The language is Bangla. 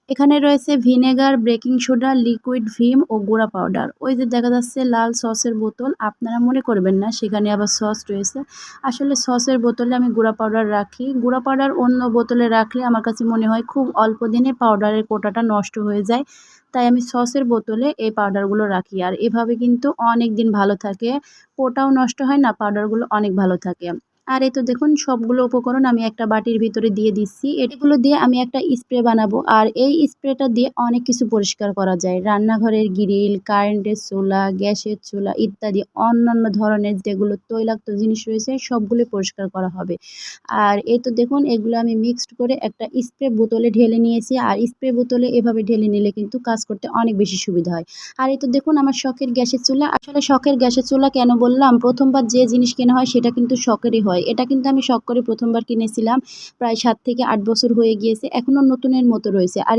এখানে রয়েছে ভিনেগার, বেকিং সোডা, লিকুইড ভিম ও গুঁড়া পাউডার। ওই যে দেখা যাচ্ছে লাল সসের বোতল, আপনারা মনে করবেন না সেখানে আবার সস রয়েছে। আসলে সসের বোতলে আমি গুঁড়া পাউডার রাখি। গুঁড়া পাউডার অন্য বোতলে রাখলে আমার কাছে মনে হয় খুব অল্প দিনে পাউডারের কোটাটা নষ্ট হয়ে যায়। তাই আমি সসের বোতলে এই পাউডারগুলো রাখি। আর এভাবে কিন্তু অনেকদিন ভালো থাকে। কোটাও নষ্ট হয় না, পাউডারগুলো অনেক ভালো থাকে। আর এই তো দেখুন সবগুলো উপকরণ আমি একটা বাটির ভিতরে দিয়ে দিচ্ছি। এগুলো দিয়ে আমি একটা স্প্রে বানাবো। আর এই স্প্রেটা দিয়ে অনেক কিছু পরিষ্কার করা যায়। রান্নাঘরের গ্রিল, কারেন্টের চুলা, গ্যাসের চুলা ইত্যাদি অন্যান্য ধরনের যেগুলো তৈলাক্ত জিনিস রয়েছে সবগুলো পরিষ্কার করা হবে। আর এই তো দেখুন এগুলো আমি মিক্সড করে একটা স্প্রে বোতলে ঢেলে নিয়েছি। আর স্প্রে বোতলে এভাবে ঢেলে নিলে কিন্তু কাজ করতে অনেক বেশি সুবিধা হয়। আর এই তো দেখুন আমার শখের গ্যাসের চুলা। আসলে শখের গ্যাসের চুলা কেন বললাম? প্রথমবার যে জিনিস কেনা হয় সেটা কিন্তু শখেরই হয়। এটা কিন্তু আমি শখ করে প্রথমবার কিনেছিলাম। প্রায় ৭ থেকে ৮ বছর হয়ে গিয়েছে। এখনো নতুনের মতো রয়েছে। আর